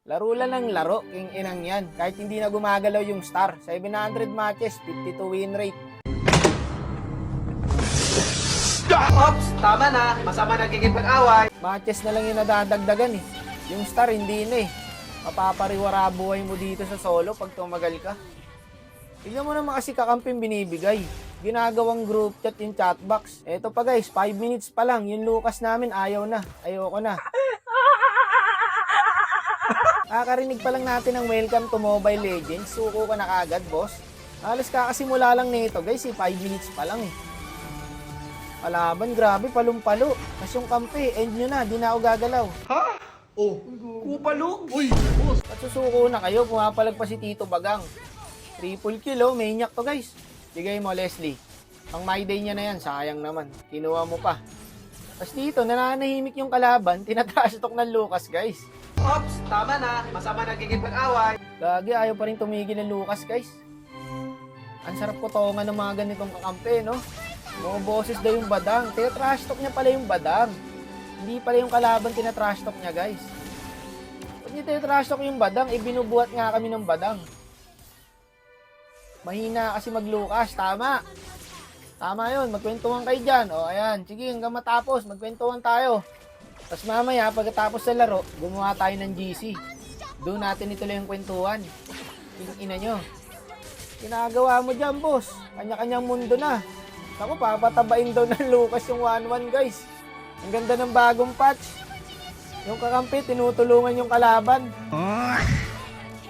Laro lang ng laro, king inang yan. Kahit hindi na gumagalaw yung star. 700 matches, 52 win rate. Ops, tama na. Masama nagkikipag-away. Matches na lang yung nadadagdagan eh. Yung star hindi na eh. Mapapariwara buhay mo dito sa solo pag tumagal ka. Tignan mo naman kasi kakamping binibigay. Ginagawang group chat yung chatbox. Eto pa guys, 5 minutes pa lang. Yung Lucas namin ayaw na. Ayoko na. Nakakarinig pa lang natin ng welcome to Mobile Legends. Suko ka na kagad, boss. Halos kakasimula lang nito guys, 5 minutes pa lang eh. Palaban, grabe, palumpalo. Kasi yung kampi, end nyo na, di na ako gagalaw. Ha? Oh, kupalo? Uy, Boss, at susuko na kayo, pumapalag pa si Tito Bagang. Triple kill, oh, maniac to guys. Bigay mo, Leslie. Pang my day niya na yan, sayang naman. Kinuha mo pa. Tapos dito, nananahimik yung kalaban, tinatrash talk ng Lucas, guys. Ops, tama na. Masama nagkikipag-away. Gagi, ayaw pa rin tumigil ng Lucas, guys. Ang sarap potongan ng mga ganitong kakampi, no? Mga boses daw yung badang. Tinatrash talk niya pala yung badang. Hindi pala yung kalaban tinatrash talk niya, guys. Pag niya tinatrash talk yung badang, ibinubuhat nga kami ng badang. Mahina kasi mag-Lucas, tama. Tama yun, magkwentuhan kayo dyan. O, ayan, sige, hanggang matapos, magkwentuhan tayo. Tapos mamaya, pagkatapos sa laro, gumawa tayo ng GC. Doon natin ituloy yung kwentuhan. Ina nyo. Ginagawa mo dyan, boss. Kanya-kanyang mundo na. Ako, papatabain daw ng Lucas yung 1-1, guys. Ang ganda ng bagong patch. Yung kakampi, tinutulungan yung kalaban.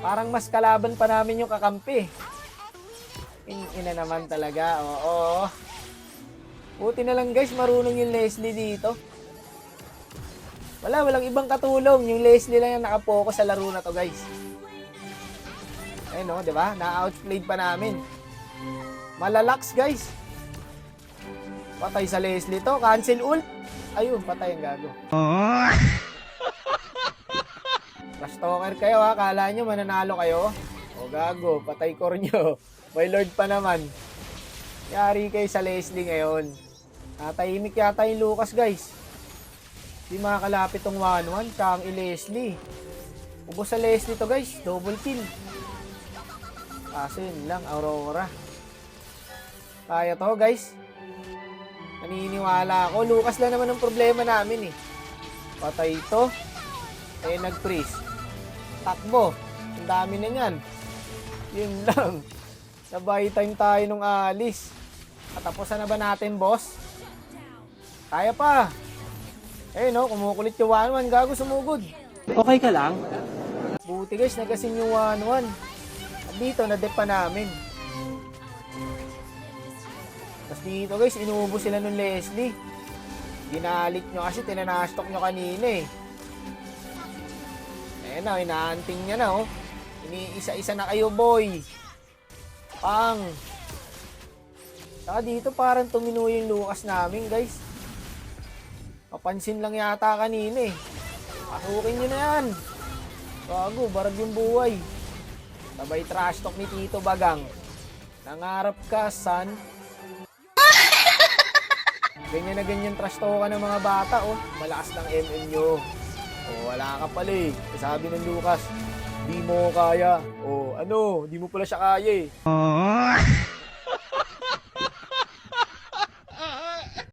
Parang mas kalaban pa namin yung kakampi. Ina naman talaga, oo. Buti na lang guys, marunong yung Leslie dito. Walang ibang katulong. Yung Leslie lang yung nakapokus sa laro na to guys. Ayun o, diba? Na-outplayed pa namin. Malalaks guys. Patay sa Leslie to. Cancel ult. Ayun, patay ang gago. Trash talker kayo ha. Kala nyo mananalo kayo. O gago, patay core nyo. May Lord pa naman. Yari kayo sa Leslie ngayon. Natahimik yata yung Lucas guys. Di makakalapit tong 1-1. Tsaka ang i-Leslie. Ubos sa Leslie to guys. Double kill. Kaso yun lang, Aurora. Kaya to guys. Naniniwala ako. Lucas lang naman ang problema namin eh. Patay ito. Eh nag-freeze. Takbo. Ang dami na yan. Yun lang. Sabay time tayo nung alis. Katapusan na ba natin, boss? Kaya pa. Eh no, kumukulit yung 1-1. Gago, sumugod. Okay ka lang? Buti guys, nagasin yung 1-1. At dito, na-dep pa namin. Tapos dito guys, inuubos sila nung Leslie. Ginalit nyo kasi, tinanastok nyo kanina eh. Ayan na, inaanting niya na oh. Iniisa-isa na kayo, boy. Pang. Saka dito parang tumino yung Lucas namin, guys. Papansin lang yata kanina eh. Pasukin nyo na yan. Gago, barag yung buhay. Sabay trash talk ni Tito Bagang. Nangarap ka, son. Ganyan na ganyan trash talk ka ng mga bata, oh. Malakas ng MM nyo. Oh, wala ka pala eh. Sabi ng Lucas, di mo kaya. Oh, ano, di mo pala siya kaya eh.